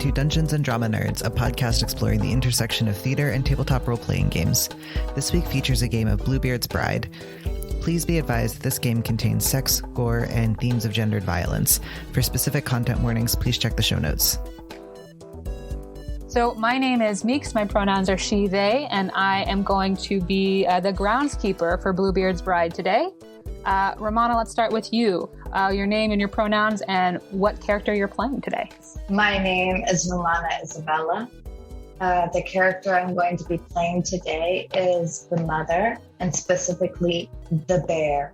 to Dungeons & Drama Nerds, a podcast exploring the intersection of theater and tabletop role-playing games. This week features a game of Bluebeard's Bride. Please be advised that this game contains sex, gore, and themes of gendered violence. For specific content warnings, please check the show notes. So my name is Meaks, my pronouns are she, they, and I am going to be the groundskeeper for Bluebeard's Bride today. Romana, let's start with you. Your name and your pronouns and what character you're playing today. My name is Romana Isabella. The character I'm going to be playing today is the mother, and specifically the bear.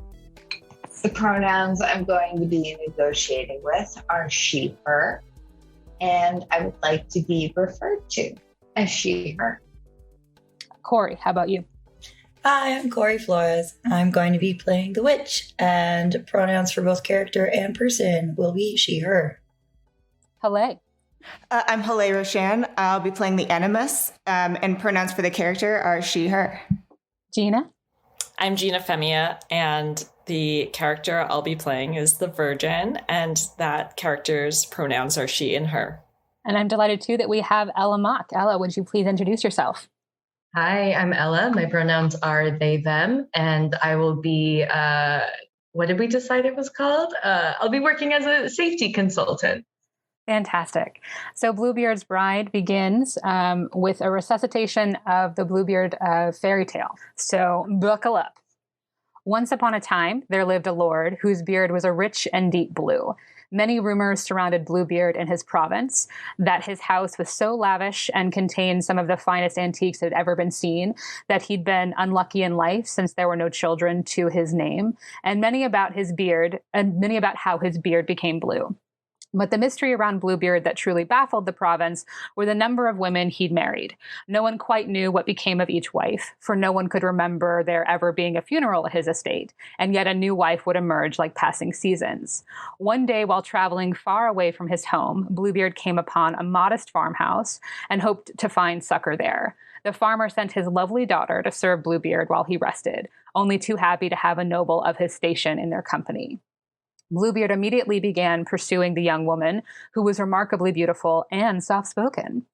The pronouns I'm going to be negotiating with are she, her, and I would like to be referred to as she, her. Kory, how about you? Hi, I'm Kory Flores. I'm going to be playing the witch, and pronouns for both character and person will be she, her. Haleh. I'm Haleh Roshan. I'll be playing the Animus, and pronouns for the character are she, her. Gina. I'm Gina Femia, and the character I'll be playing is the Virgin, and that character's pronouns are she and her. And I'm delighted, too, that we have Ella Mock. Ella, would you please introduce yourself? Hi, I'm Ella. My pronouns are they, them, and I will be, what did we decide it was called? I'll be working as a safety consultant. Fantastic. So Bluebeard's Bride begins with a resuscitation of the Bluebeard fairy tale. So buckle up. Once upon a time, there lived a lord whose beard was a rich and deep blue. Many rumors surrounded Bluebeard in his province, that his house was so lavish and contained some of the finest antiques that had ever been seen, that he'd been unlucky in life since there were no children to his name, and many about how his beard became blue. But the mystery around Bluebeard that truly baffled the province were the number of women he'd married. No one quite knew what became of each wife, for no one could remember there ever being a funeral at his estate, and yet a new wife would emerge like passing seasons. One day, while traveling far away from his home, Bluebeard came upon a modest farmhouse and hoped to find succor there. The farmer sent his lovely daughter to serve Bluebeard while he rested, only too happy to have a noble of his station in their company. Bluebeard immediately began pursuing the young woman, who was remarkably beautiful and soft-spoken.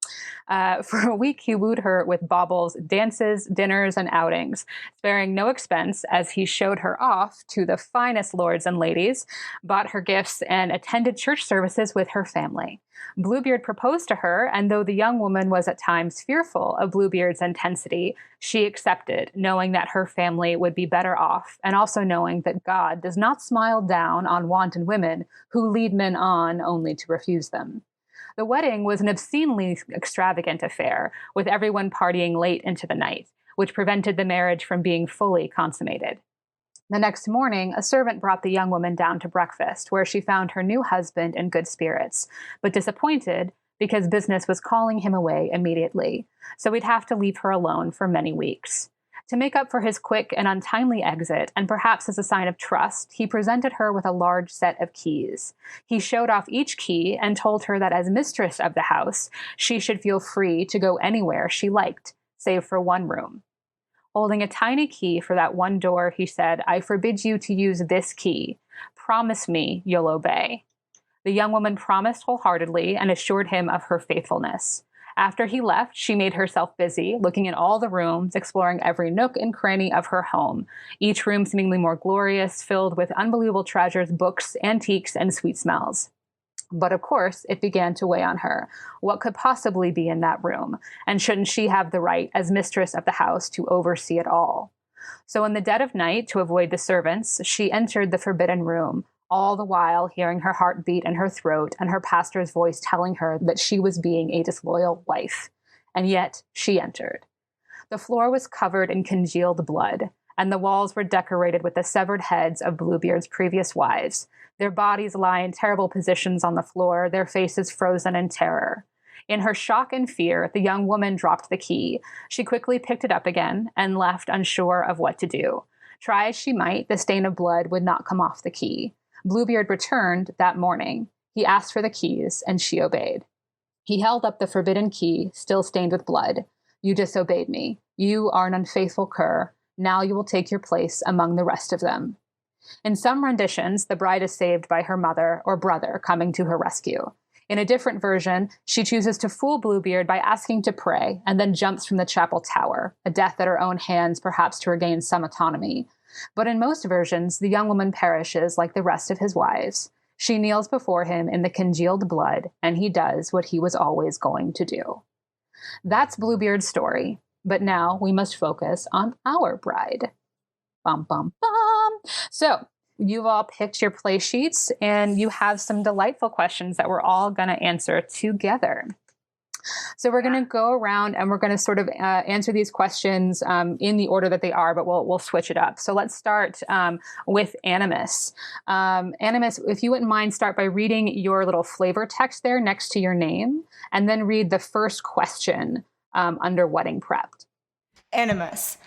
For a week, he wooed her with baubles, dances, dinners, and outings, sparing no expense as he showed her off to the finest lords and ladies, bought her gifts, and attended church services with her family. Bluebeard proposed to her, and though the young woman was at times fearful of Bluebeard's intensity, she accepted, knowing that her family would be better off, and also knowing that God does not smile down on wanton women who lead men on only to refuse them. The wedding was an obscenely extravagant affair, with everyone partying late into the night, which prevented the marriage from being fully consummated. The next morning, a servant brought the young woman down to breakfast, where she found her new husband in good spirits, but disappointed because business was calling him away immediately, so he'd have to leave her alone for many weeks. To make up for his quick and untimely exit, and perhaps as a sign of trust, he presented her with a large set of keys. He showed off each key and told her that as mistress of the house, she should feel free to go anywhere she liked, save for one room. Holding a tiny key for that one door, he said, "I forbid you to use this key. Promise me you'll obey." The young woman promised wholeheartedly and assured him of her faithfulness. After he left, she made herself busy, looking in all the rooms, exploring every nook and cranny of her home, each room seemingly more glorious, filled with unbelievable treasures, books, antiques, and sweet smells. But of course, it began to weigh on her. What could possibly be in that room? And shouldn't she have the right, as mistress of the house, to oversee it all? So in the dead of night, to avoid the servants, she entered the forbidden room, all the while hearing her heart beat in her throat and her pastor's voice telling her that she was being a disloyal wife. And yet she entered. The floor was covered in congealed blood, and the walls were decorated with the severed heads of Bluebeard's previous wives. Their bodies lie in terrible positions on the floor, their faces frozen in terror. In her shock and fear, the young woman dropped the key. She quickly picked it up again and left unsure of what to do. Try as she might, the stain of blood would not come off the key. Bluebeard returned that morning. He asked for the keys, and she obeyed. He held up the forbidden key, still stained with blood. "You disobeyed me. You are an unfaithful cur. Now you will take your place among the rest of them." In some renditions, the bride is saved by her mother or brother coming to her rescue. In a different version, she chooses to fool Bluebeard by asking to pray and then jumps from the chapel tower, a death at her own hands, perhaps to regain some autonomy. But in most versions, the young woman perishes like the rest of his wives. She kneels before him in the congealed blood, and he does what he was always going to do. That's Bluebeard's story, but now we must focus on our bride. Bum, bum, bum. So, you've all picked your play sheets, and you have some delightful questions that we're all going to answer together. So we're going to go around and we're going to sort of answer these questions in the order that they are, but we'll switch it up. So let's start with Animus. Animus, if you wouldn't mind, start by reading your little flavor text there next to your name, and then read the first question under wedding prep. Animus.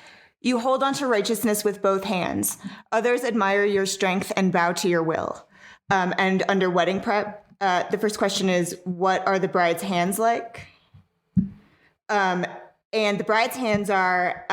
You hold on to righteousness with both hands. Others admire your strength and bow to your will. And under wedding prep, the first question is, what are the bride's hands like? And the bride's hands are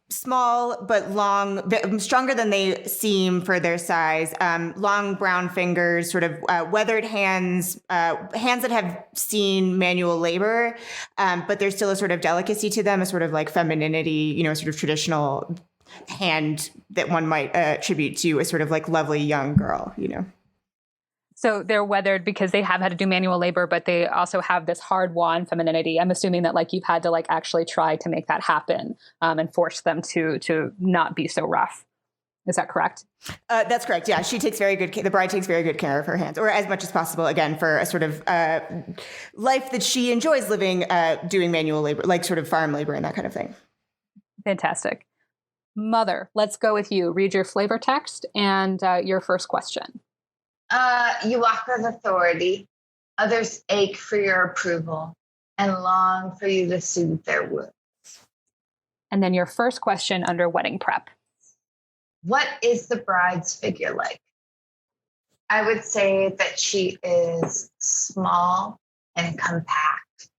small but long, stronger than they seem for their size. Long brown fingers, sort of weathered hands, hands that have seen manual labor, but there's still a sort of delicacy to them, a sort of like femininity, sort of traditional hand that one might attribute to a sort of like lovely young girl, So they're weathered because they have had to do manual labor, but they also have this hard-won femininity. I'm assuming that you've had to actually try to make that happen and force them to not be so rough. Is that correct? That's correct. Yeah, the bride takes very good care of her hands, or as much as possible, again, for a sort of life that she enjoys living, doing manual labor, like sort of farm labor and that kind of thing. Fantastic. Mother, let's go with you. Read your flavor text and your first question. You walk with authority. Others ache for your approval and long for you to soothe their wounds. And then your first question under wedding prep. What is the bride's figure like? I would say that she is small and compact,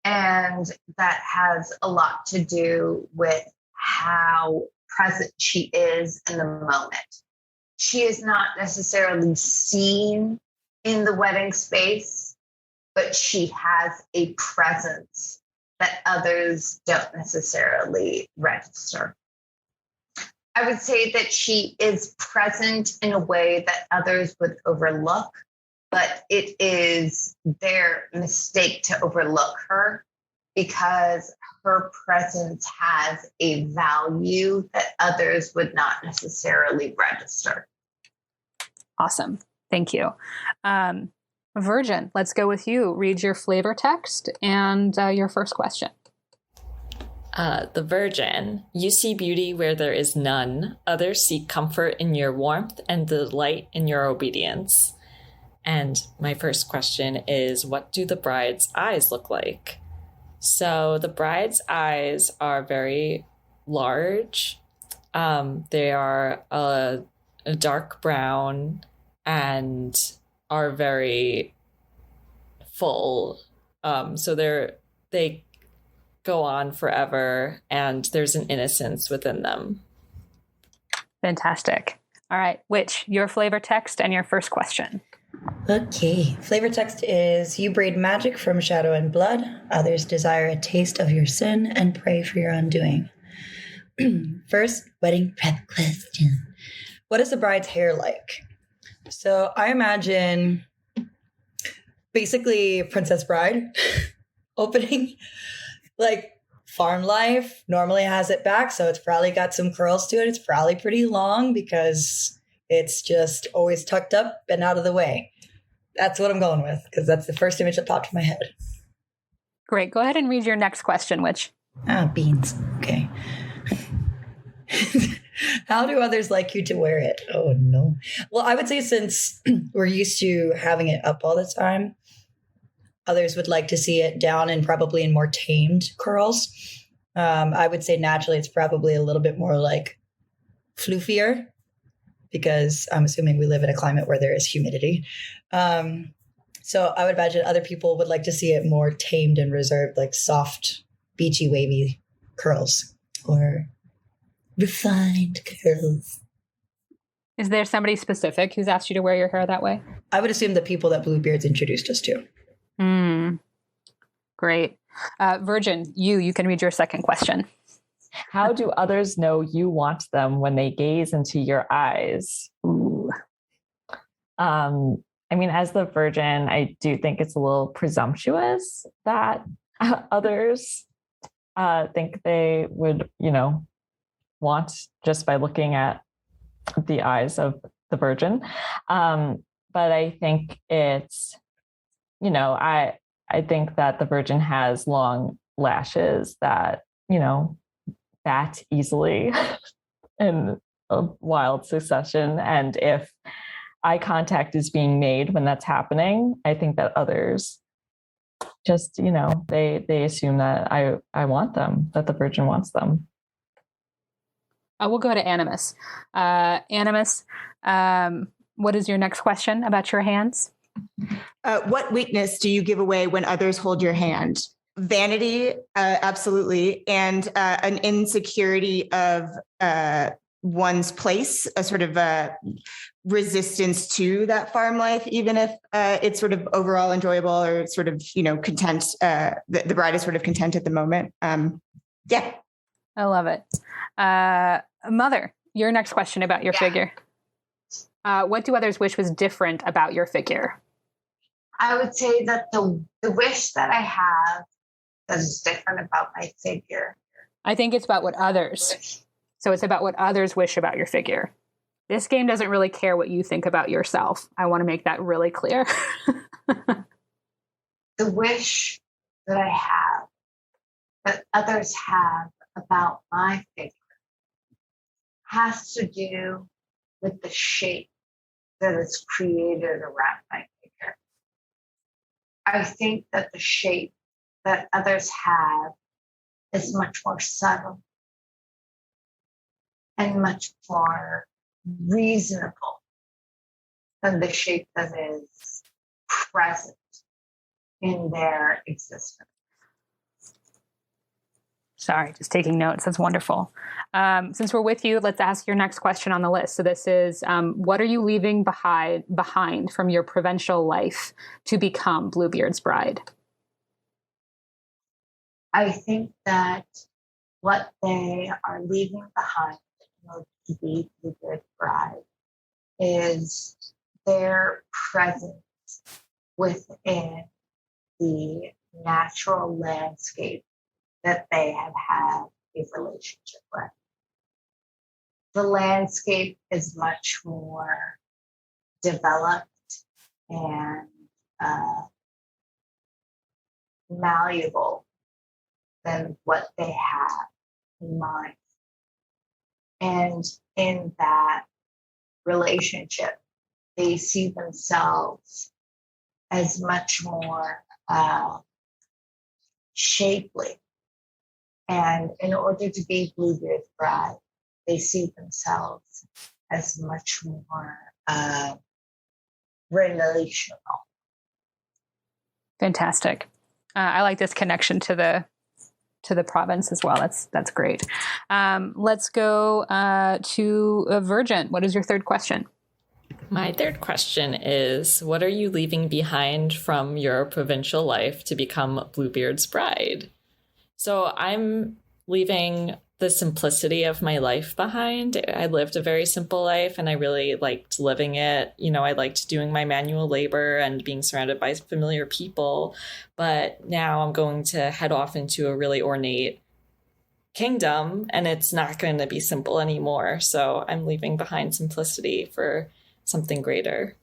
and that has a lot to do with how present she is in the moment. She is not necessarily seen in the wedding space, but she has a presence that others don't necessarily register. I would say that she is present in a way that others would overlook, but it is their mistake to overlook her because her presence has a value that others would not necessarily register. Awesome. Thank you. Virgin, let's go with you. Read your flavor text and your first question. The Virgin, you see beauty where there is none. Others seek comfort in your warmth and delight in your obedience. And my first question is, what do the bride's eyes look like? So the bride's eyes are very large. They are a dark brown and are very full. So they go on forever, and there's an innocence within them. Fantastic. All right, Witch, your flavor text and your first question. Okay. Flavor text is, you breed magic from shadow and blood. Others desire a taste of your sin and pray for your undoing. First, wedding prep question. What is the bride's hair like? So I imagine basically Princess Bride opening, farm life normally has it back. So it's probably got some curls to it. It's probably pretty long because it's just always tucked up and out of the way. That's what I'm going with because that's the first image that popped in my head. Great. Go ahead and read your next question, Witch. Beans. Okay. How do others like you to wear it? Oh, no. Well, I would say since we're used to having it up all the time, others would like to see it down and probably in more tamed curls. I would say naturally it's probably a little bit more floofier because I'm assuming we live in a climate where there is humidity. So I would imagine other people would like to see it more tamed and reserved, soft, beachy, wavy curls or refined curls. Is there somebody specific who's asked you to wear your hair that way? I would assume the people that Bluebeard's introduced us to. Great. Virgin, you can read your second question. How do others know you want them when they gaze into your eyes? Ooh. I mean, as the Virgin, I do think it's a little presumptuous that others think they would, want just by looking at the eyes of the Virgin. But I think it's, I think that the Virgin has long lashes that, bat easily in a wild succession. And if eye contact is being made when that's happening, I think that others just, they assume that I want them, that the Virgin wants them. We'll go to Animus. Animus, what is your next question about your hands? What weakness do you give away when others hold your hand? Vanity, absolutely, and an insecurity of one's place, a sort of resistance to that farm life, even if it's sort of overall enjoyable or sort of, content. The bride is sort of content at the moment. Yeah. I love it. Mother, your next question about your figure. What do others wish was different about your figure? I would say that the wish that I have that is different about my figure. I think it's about what others. So it's about what others wish about your figure. This game doesn't really care what you think about yourself. I want to make that really clear. The wish that I have, that others have about my figure, has to do with the shape that is created around my figure. I think that the shape that others have is much more subtle and much more reasonable than the shape that is present in their existence. Sorry, just taking notes. That's wonderful. Since we're with you, let's ask your next question on the list. So this is, what are you leaving behind from your provincial life to become Bluebeard's bride? I think that what they are leaving behind in order to be Bluebeard's bride is their presence within the natural landscape that they have had a relationship with. The landscape is much more developed and malleable than what they have in mind. And in that relationship, they see themselves as much more shapely. And in order to be Bluebeard's bride, they see themselves as much more relational. Fantastic. I like this connection to the province as well. That's great. Let's go to Virgin. What is your third question? My third question is, what are you leaving behind from your provincial life to become Bluebeard's bride? So I'm leaving the simplicity of my life behind. I lived a very simple life and I really liked living it. I liked doing my manual labor and being surrounded by familiar people. But now I'm going to head off into a really ornate kingdom and it's not going to be simple anymore. So I'm leaving behind simplicity for something greater.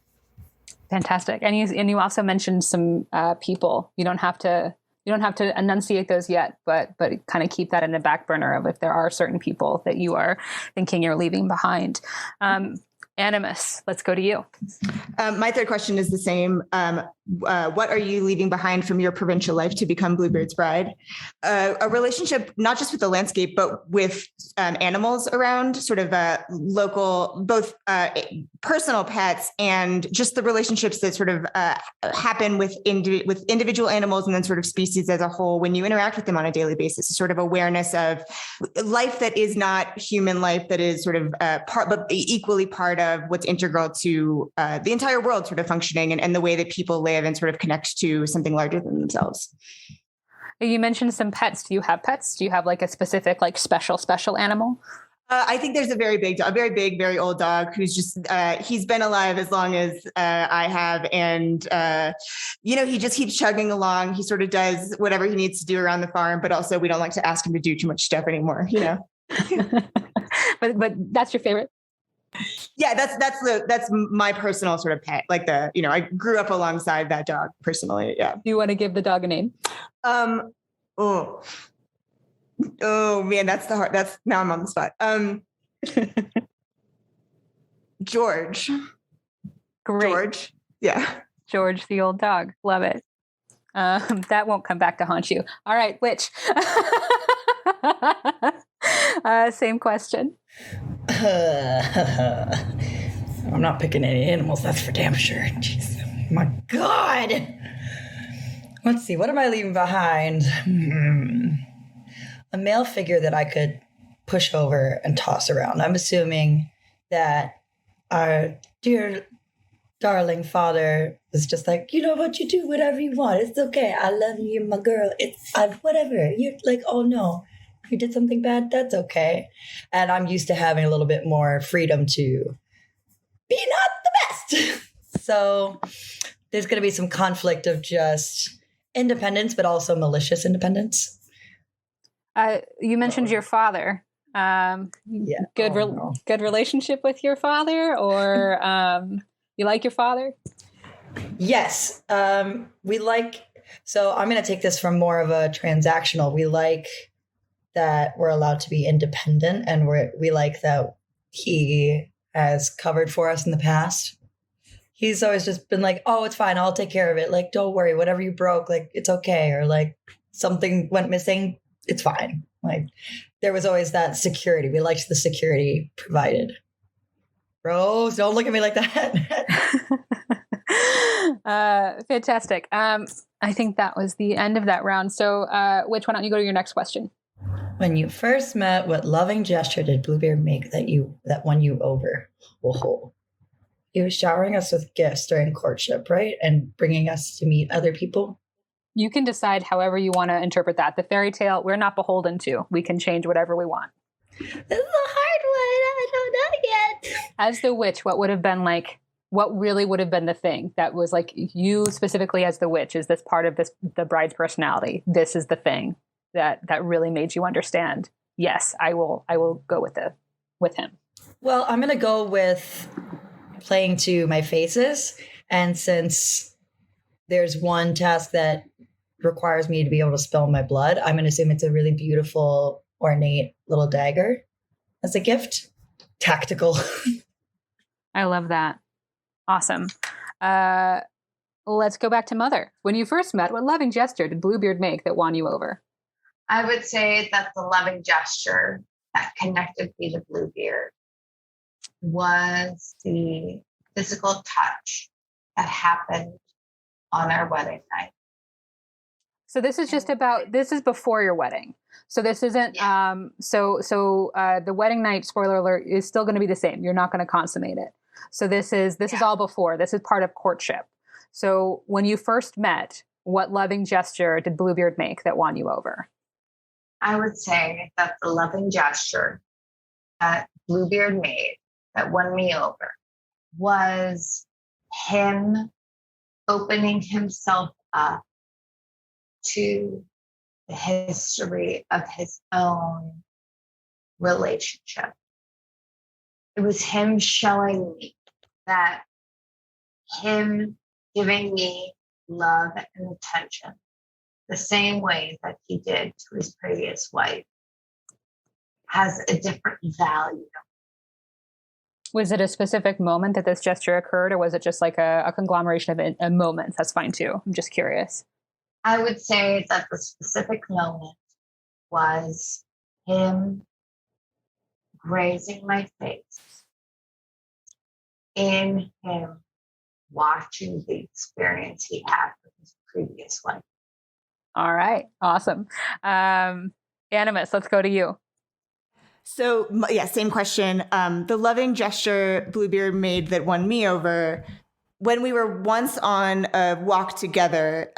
Fantastic. And you also mentioned some people. You don't have to enunciate those yet, but kind of keep that in the back burner of if there are certain people that you are thinking you're leaving behind. Animus, let's go to you. My third question is the same. What are you leaving behind from your provincial life to become Bluebeard's bride? A relationship, not just with the landscape, but with animals around, sort of local, both personal pets and just the relationships that sort of happen with individual animals and then sort of species as a whole when you interact with them on a daily basis. Sort of awareness of life that is not human life, that is sort of part, but equally part of of what's integral to the entire world sort of functioning and the way that people live and sort of connect to something larger than themselves. You mentioned some pets. Do you have pets? Do you have like a specific, like special animal? I think there's a very big, very old dog who's just, he's been alive as long as I have. And, he just keeps chugging along. He sort of does whatever he needs to do around the farm, but also we don't like to ask him to do too much stuff anymore, But that's your favorite? Yeah, that's my personal sort of pet. Like I grew up alongside that dog personally. Yeah. Do you want to give the dog a name? Oh man, that's now I'm on the spot. George. Great. George. Yeah. George, the old dog. Love it. That won't come back to haunt you. All right, which? Same question. I'm not picking any animals, that's for damn sure. Jeez. My God. Let's see, what am I leaving behind? A male figure that I could push over and toss around. I'm assuming that our dear darling father was just like, you know what, you do whatever you want. It's okay. I love you, my girl. It's whatever. You're like, oh no, you did something bad. That's okay. And I'm used to having a little bit more freedom to be not the best. So there's going to be some conflict of just independence, but also malicious independence. You mentioned your father. Good relationship with your father, or you like your father? Yes. We like, so I'm going to take this from more of a transactional. We like that we're allowed to be independent, and we like that he has covered for us in the past. He's always just been like, oh, it's fine. I'll take care of it. Like, don't worry. Whatever you broke, like, it's okay. Or like something went missing, it's fine. Like, there was always that security. We liked the security provided. Bros, don't look at me like that. Fantastic. I think that was the end of that round. So, why don't you go to your next question? When you first met, what loving gesture did Bluebeard make that won you over? Whoa. He was showering us with gifts during courtship, right? And bringing us to meet other people. You can decide however you want to interpret that. The fairy tale, we're not beholden to. We can change whatever we want. This is a hard one. I don't know yet. As the witch, what really would have been the thing that was like, you specifically as the witch, is this part of the bride's personality? This is the thing that really made you understand. Yes, I will go with him. Well, I'm going to go with playing to my faces. And since there's one task that requires me to be able to spill my blood, I'm going to assume it's a really beautiful, ornate little dagger as a gift. Tactical. I love that. Awesome. Let's go back to Mother. When you first met, what loving gesture did Bluebeard make that won you over? I would say that the loving gesture that connected me to Bluebeard was the physical touch that happened on our wedding night. So this is this is before your wedding. So this isn't, the wedding night, spoiler alert, is still going to be the same. You're not going to consummate it. So this is all before. This is part of courtship. So when you first met, what loving gesture did Bluebeard make that won you over? I would say that the loving gesture that Bluebeard made that won me over was him opening himself up to the history of his own relationship. It was him showing me that him giving me love and attention the same way that he did to his previous wife has a different value. Was it a specific moment that this gesture occurred, or was it just like a conglomeration of moments? That's fine too. I'm just curious. I would say that the specific moment was him grazing my face, in him watching the experience he had with his previous wife. All right. Awesome. Animus, let's go to you. So, yeah, same question. The loving gesture Bluebeard made that won me over, when we were once on a walk together,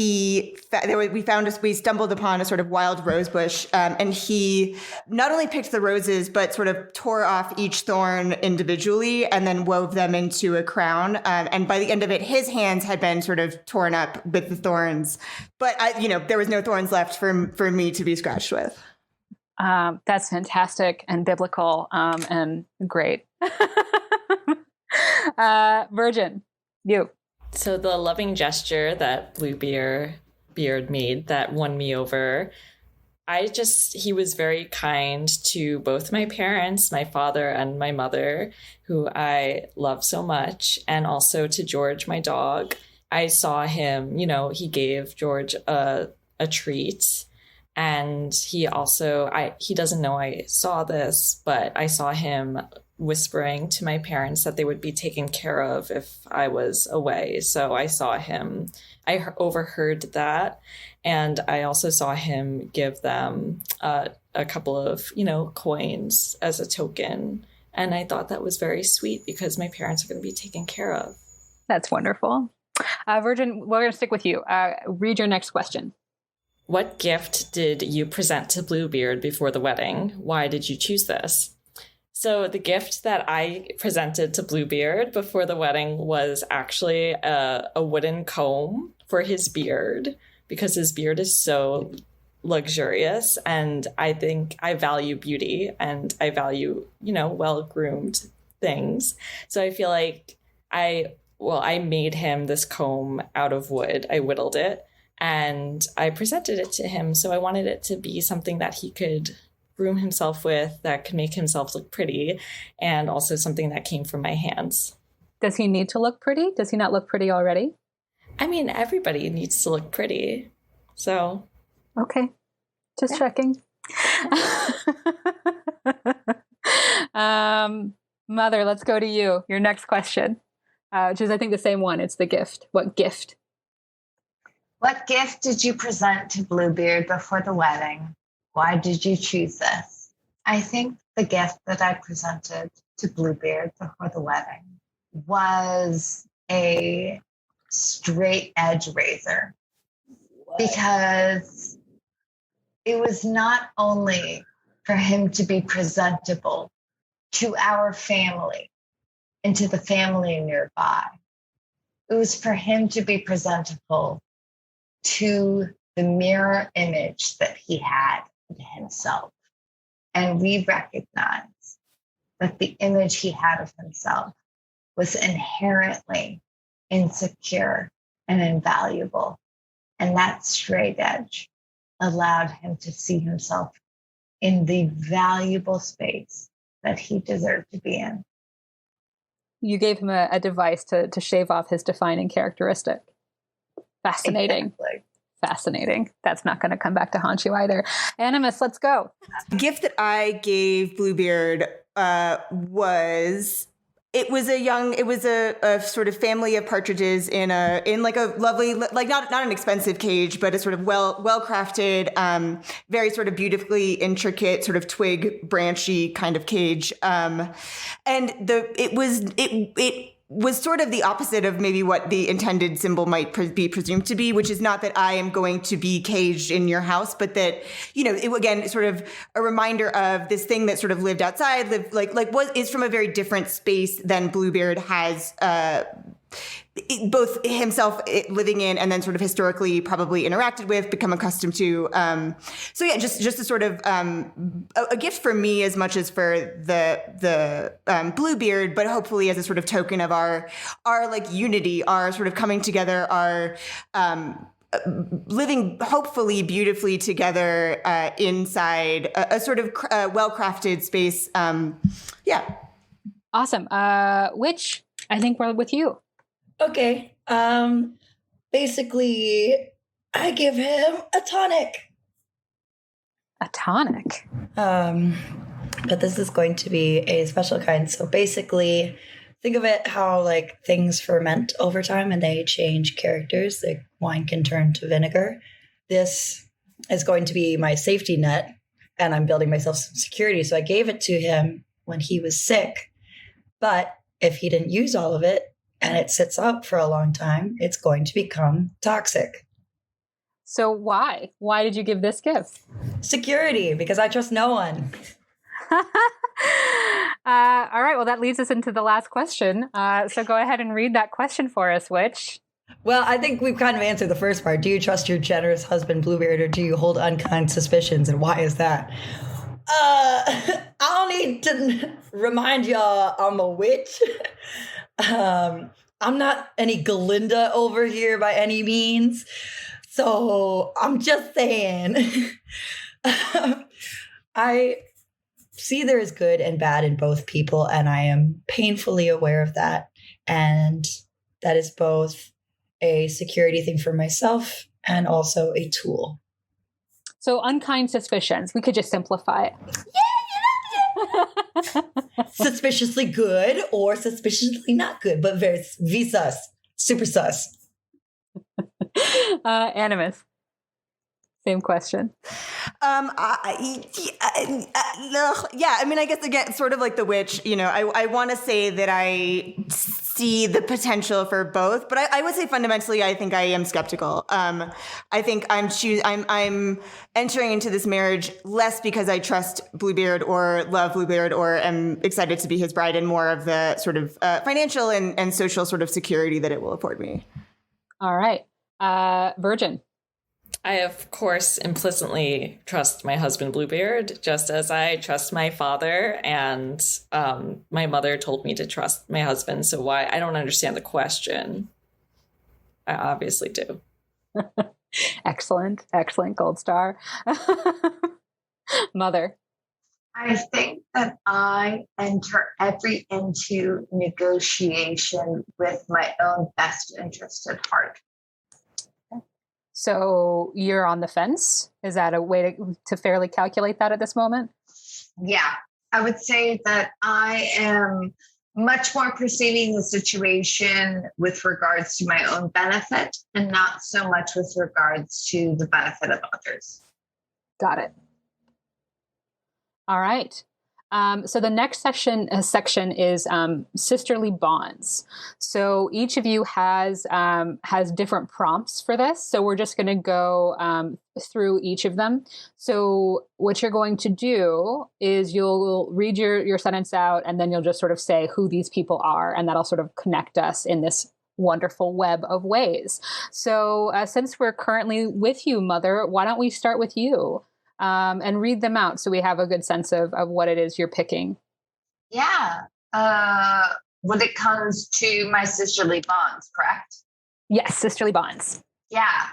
we stumbled upon a sort of wild rose bush, and he not only picked the roses, but sort of tore off each thorn individually and then wove them into a crown. And by the end of it, his hands had been sort of torn up with the thorns, but there was no thorns left for me to be scratched with. That's fantastic and biblical, and great. Virgin, you. So the loving gesture that Bluebeard made that won me over, he was very kind to both my parents, my father and my mother, who I love so much, and also to George, my dog. I saw him, he gave George a treat. And he also, he doesn't know I saw this, but I saw him whispering to my parents that they would be taken care of if I was away. So I saw him, I overheard that. And I also saw him give them a couple of, coins as a token. And I thought that was very sweet because my parents are going to be taken care of. That's wonderful. Virgin, we're going to stick with you. Read your next question. What gift did you present to Bluebeard before the wedding? Why did you choose this? So the gift that I presented to Bluebeard before the wedding was actually a wooden comb for his beard, because his beard is so luxurious, and I think I value beauty and I value, well-groomed things. So I feel like I made him this comb out of wood. I whittled it. And I presented it to him. So I wanted it to be something that he could groom himself with, that could make himself look pretty, and also something that came from my hands. Does he need to look pretty? Does he not look pretty already? I mean, everybody needs to look pretty. So. Okay. Just checking. Mother, let's go to you. Your next question, which is, I think, the same one. It's the gift. What gift? What gift did you present to Bluebeard before the wedding? Why did you choose this? I think the gift that I presented to Bluebeard before the wedding was a straight edge razor. Because it was not only for him to be presentable to our family and to the family nearby, it was for him to be presentable to the mirror image that he had of himself. And we recognize that the image he had of himself was inherently insecure and invaluable. And that straight edge allowed him to see himself in the valuable space that he deserved to be in. You gave him a device to shave off his defining characteristic. Fascinating. Exactly. Fascinating. That's not going to come back to haunt you either. Animus, let's go. The gift that I gave Bluebeard was a sort of family of partridges in like a lovely, like not an expensive cage, but a sort of well crafted, very sort of beautifully intricate, sort of twig branchy kind of cage. And it was sort of the opposite of maybe what the intended symbol might be presumed to be, which is not that I am going to be caged in your house, but that, it, again, sort of a reminder of this thing that sort of lived outside, is from a very different space than Bluebeard has, both himself living in and then sort of historically probably interacted with, become accustomed to. So yeah, just a sort of a gift for me as much as for the Bluebeard, but hopefully as a sort of token of our like unity, our sort of coming together, our living hopefully beautifully together inside a sort of well-crafted space. Yeah. Awesome. Which I think we're with you. Okay. Basically, I give him a tonic. A tonic? But this is going to be a special kind. So basically, think of it how like things ferment over time and they change characters. Like wine can turn to vinegar. This is going to be my safety net and I'm building myself some security. So I gave it to him when he was sick. But if he didn't use all of it and it sits up for a long time, it's going to become toxic. So why? Why did you give this gift? Security, because I trust no one. All right. Well, that leads us into the last question. So go ahead and read that question for us, Witch. Well, I think we've kind of answered the first part. Do you trust your generous husband, Bluebeard, or do you hold unkind suspicions, and why is that? I don't need to remind y'all I'm a witch. I'm not any Glinda over here by any means. So I'm just saying. I see there is good and bad in both people, and I am painfully aware of that. And that is both a security thing for myself and also a tool. So unkind suspicions. We could just simplify it. Suspiciously good or suspiciously not good, but very sus. Super sus. Animus. Same question. Yeah, I mean, I guess, again, sort of like the witch, I want to say that I see the potential for both, but I would say fundamentally, I think I am skeptical. I think I'm entering into this marriage less because I trust Bluebeard or love Bluebeard or am excited to be his bride, and more of the sort of financial and social sort of security that it will afford me. All right. Virgin. I, of course, implicitly trust my husband, Bluebeard, just as I trust my father, and my mother told me to trust my husband. So why? I don't understand the question. I obviously do. Excellent. Excellent. Gold star. Mother. I think that I enter into negotiation with my own best interest at heart. So you're on the fence? Is that a way to fairly calculate that at this moment? Yeah, I would say that I am much more perceiving the situation with regards to my own benefit and not so much with regards to the benefit of others. Got it. All right. So the next section is sisterly bonds. So each of you has different prompts for this. So we're just going to go through each of them. So what you're going to do is you'll read your sentence out, and then you'll just sort of say who these people are, and that'll sort of connect us in this wonderful web of ways. So since we're currently with you, Mother, why don't we start with you? And read them out so we have a good sense of what it is you're picking. Yeah. When it comes to my sisterly bonds, correct? Yes, sisterly bonds. Yeah.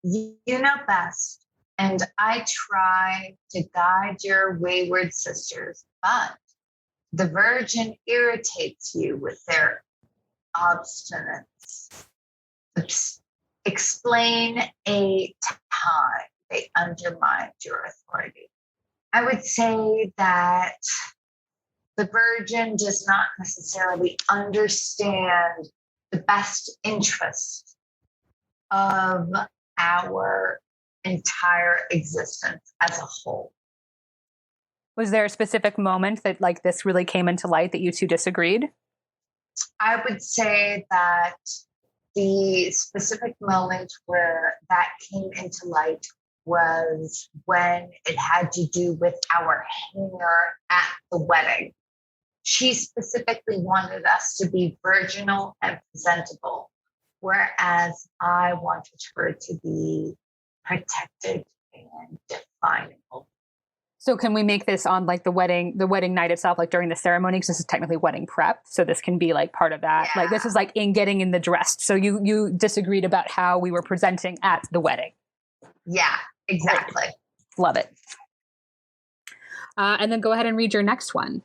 You know best. And I try to guide your wayward sisters, but the Virgin irritates you with their obstinance. Explain a time they undermined your authority. I would say that the Virgin does not necessarily understand the best interest of our entire existence as a whole. Was there a specific moment that like this really came into light that you two disagreed? I would say that the specific moment where that came into light was when it had to do with our hanger at the wedding. She specifically wanted us to be virginal and presentable, whereas I wanted her to be protected and definable. So can we make this on like the wedding night itself, like during the ceremony? Because this is technically wedding prep. So this can be like part of that. Yeah. Like this is like in getting in the dress. So you disagreed about how we were presenting at the wedding. Yeah, exactly. Great. Love it. And then go ahead and read your next one.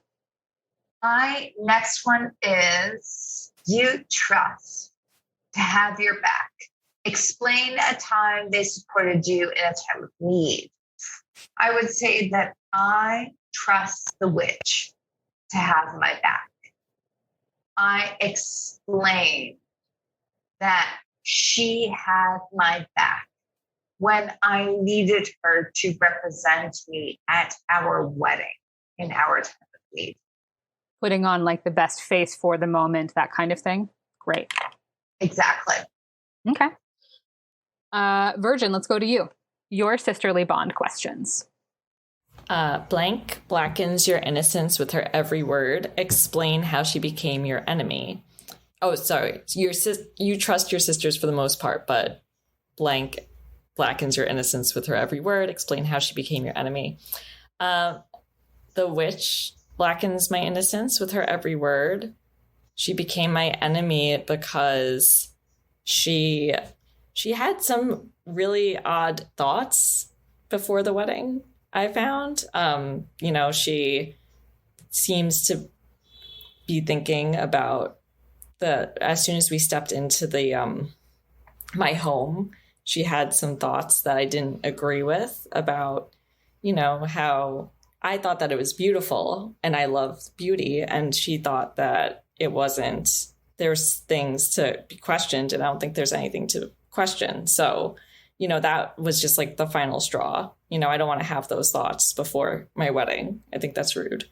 My next one is you trust to have your back. Explain a time they supported you in a time of need. I would say that I trust the witch to have my back. I explain that she had my back when I needed her to represent me at our wedding in our time of need. Putting on like the best face for the moment, that kind of thing. Great. Exactly. Okay. Virgin, let's go to you. Your sisterly bond questions. Blank blackens your innocence with her every word. Explain how she became your enemy. Oh, sorry. You trust your sisters for the most part, but blank blackens your innocence with her every word. Explain how she became your enemy. The witch blackens my innocence with her every word. She became my enemy because she had some really odd thoughts before the wedding, I found. She seems to be thinking about as soon as we stepped into the my home, she had some thoughts that I didn't agree with about, how I thought that it was beautiful and I loved beauty. And she thought that it wasn't. There's things to be questioned, and I don't think there's anything to question. So, that was just like the final straw. I don't want to have those thoughts before my wedding. I think that's rude.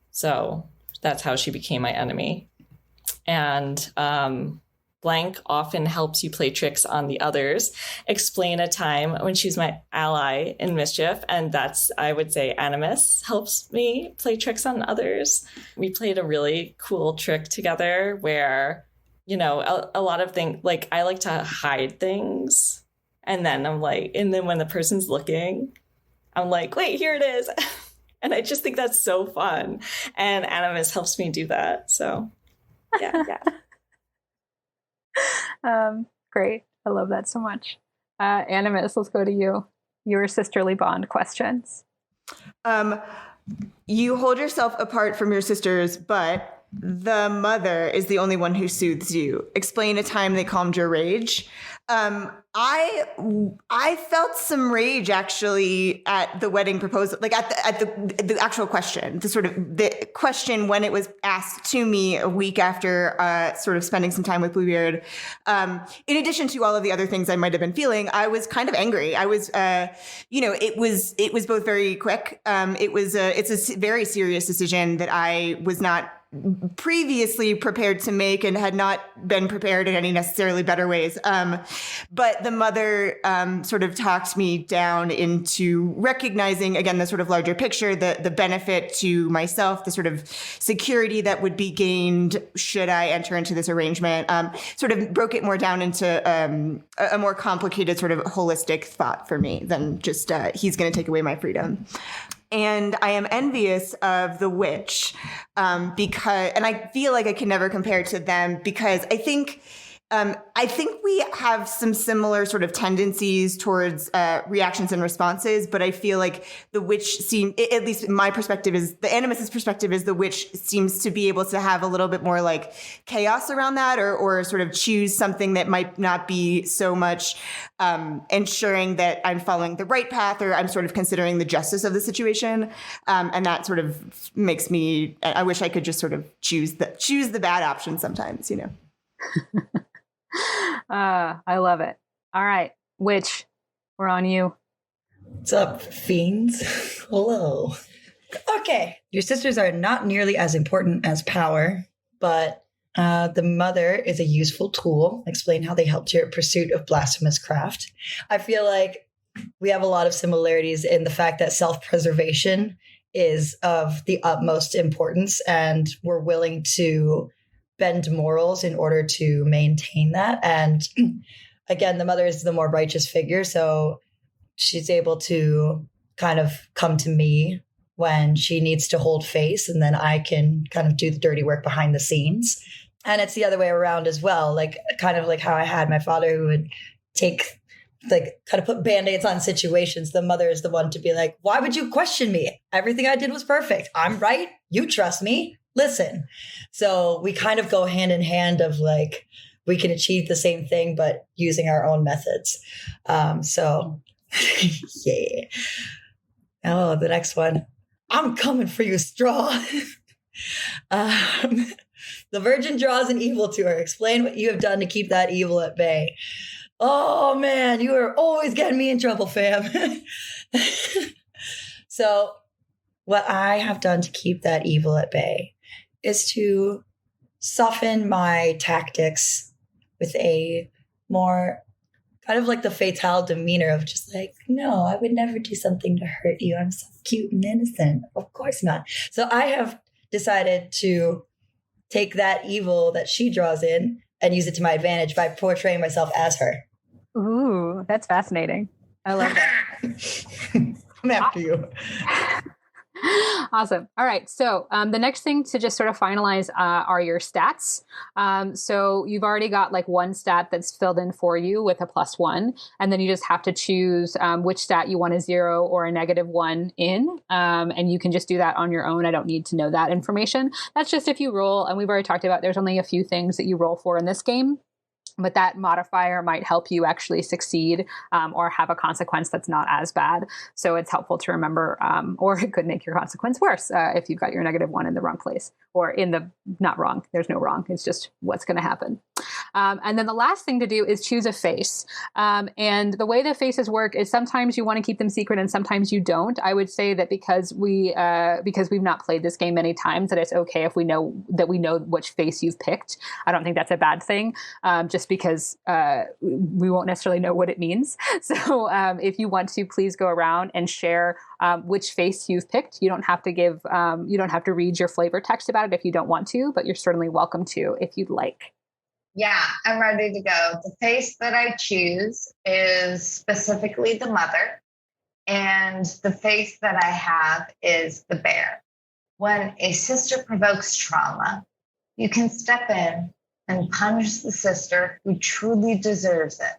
So that's how she became my enemy. And blank often helps you play tricks on the others. Explain a time when she's my ally in mischief. And that's, I would say, Animus helps me play tricks on others. We played a really cool trick together where, a lot of things, like I like to hide things. And then when the person's looking, I'm like, wait, here it is. And I just think that's so fun. And Animus helps me do that. So yeah. Great. I love that so much. Animus, let's go to you. Your sisterly bond questions. You hold yourself apart from your sisters, but the mother is the only one who soothes you. Explain a time they calmed your rage. I felt some rage actually at the wedding proposal, like at the actual question, the question when it was asked to me a week after sort of spending some time with Bluebeard. In addition to all of the other things I might have been feeling, I was kind of angry. I was, it was both very quick. It's a very serious decision that I was not previously prepared to make and had not been prepared in any necessarily better ways. But the mother sort of talked me down into recognizing, again, the sort of larger picture, the benefit to myself, the sort of security that would be gained should I enter into this arrangement, sort of broke it more down into a more complicated sort of holistic thought for me than just he's going to take away my freedom. And I am envious of the witch because, and I feel like I can never compare to them because I think we have some similar sort of tendencies towards reactions and responses, but I feel like the witch at least my perspective is, the Animus's perspective is the witch seems to be able to have a little bit more like chaos around that or sort of choose something that might not be so much ensuring that I'm following the right path or I'm sort of considering the justice of the situation. And that sort of makes me, I wish I could just sort of choose the bad option sometimes, I love it. All right, witch, we're on you. What's up, fiends? Hello. Okay, your sisters are not nearly as important as power, but the mother is a useful tool. Explain how they helped your pursuit of blasphemous craft. I feel like we have a lot of similarities in the fact that self-preservation is of the utmost importance, and we're willing to bend morals in order to maintain that. And again, the mother is the more righteous figure, so she's able to kind of come to me when she needs to hold face, and then I can kind of do the dirty work behind the scenes. And it's the other way around as well, like kind of like how I had my father who would take, like, kind of put band-aids on situations. The mother is the one to be like, why would you question me? Everything I did was perfect. I'm right. You trust me. Listen. So we kind of go hand in hand of like, we can achieve the same thing, but using our own methods. So yeah. Oh, the next one. I'm coming for you, straw. The virgin draws an evil to her. Explain what you have done to keep that evil at bay. Oh man, you are always getting me in trouble, fam. So what I have done to keep that evil at bay is to soften my tactics with a more kind of like the fatale demeanor of just like, no, I would never do something to hurt you. I'm so cute and innocent. Of course not. So I have decided to take that evil that she draws in and use it to my advantage by portraying myself as her. Ooh, that's fascinating. I love that. I'm after you. Awesome. All right. So the next thing to just sort of finalize are your stats. So you've already got like one stat that's filled in for you with a +1. And then you just have to choose which stat you want a 0 or a -1 in. And you can just do that on your own. I don't need to know that information. That's just if you roll. And we've already talked about there's only a few things that you roll for in this game. But that modifier might help you actually succeed or have a consequence that's not as bad. So it's helpful to remember, or it could make your consequence worse if you've got your -1 in the wrong place or in the not wrong. There's no wrong. It's just what's going to happen. And then the last thing to do is choose a face. And the way the faces work is sometimes you want to keep them secret and sometimes you don't. I would say that because we've not played this game many times, that it's okay if we know which face you've picked. I don't think that's a bad thing. Just because we won't necessarily know what it means. So if you want to, please go around and share which face you've picked. You don't have to read your flavor text about it if you don't want to, but you're certainly welcome to if you'd like. Yeah, I'm ready to go. The face that I choose is specifically the mother, and the face that I have is the bear. When a sister provokes trauma, you can step in and punish the sister who truly deserves it.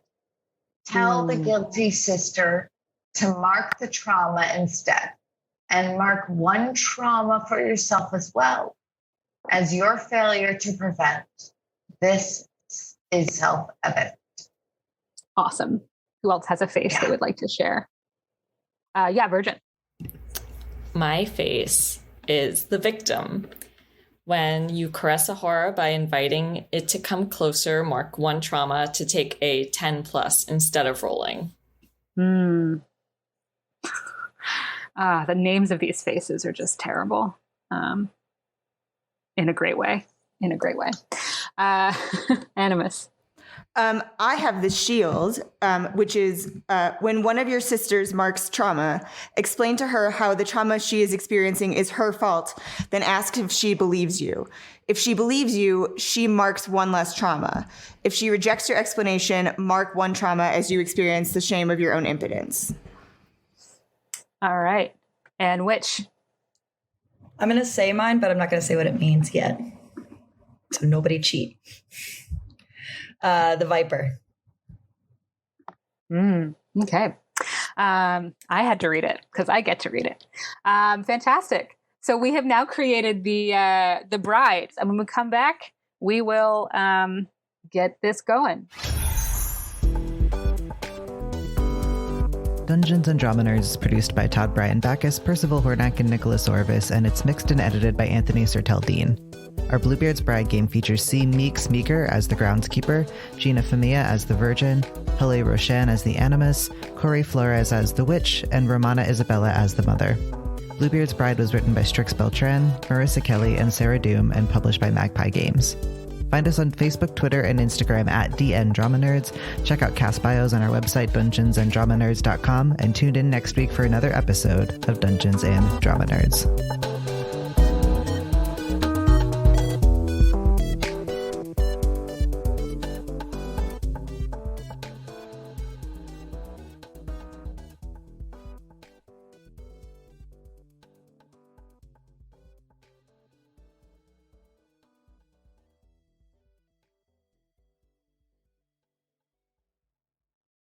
Tell the guilty sister to mark the trauma instead, and mark one trauma for yourself as well as your failure to prevent. This is self-evident. Awesome. Who else has a face they would like to share? Virgin. My face is the victim. When you caress a horror by inviting it to come closer, mark one trauma to take a 10+ instead of rolling. The names of these faces are just terrible. In a great way. Animus. I have the shield, which is when one of your sisters marks trauma, explain to her how the trauma she is experiencing is her fault, then ask if she believes you. If she believes you, she marks one less trauma. If she rejects your explanation, mark one trauma as you experience the shame of your own impotence. All right. And which? I'm going to say mine, but I'm not going to say what it means yet. So nobody cheat. The Viper. Okay. I had to read it because I get to read it. Fantastic. So we have now created the brides. And when we come back, we will get this going. Dungeons and Drominers is produced by Todd, Backus, Percival, Hornak, and Nicholas Orvis, and it's mixed and edited by Anthony Sertel Dean. Our Bluebeard's Bride game features Meaks Meaker as the Groundskeeper, Gina Femia as the Virgin, Haleh Roshan as the Animus, Kory Flores as the Witch, and Romana Isabella as the Mother. Bluebeard's Bride was written by Strix Beltrán, Marissa Kelly, and Sarah Doom, and published by Magpie Games. Find us on Facebook, Twitter, and Instagram at DNDromaNerds. Check out cast bios on our website, dungeonsanddramanerds.com, and tune in next week for another episode of Dungeons and Drama Nerds.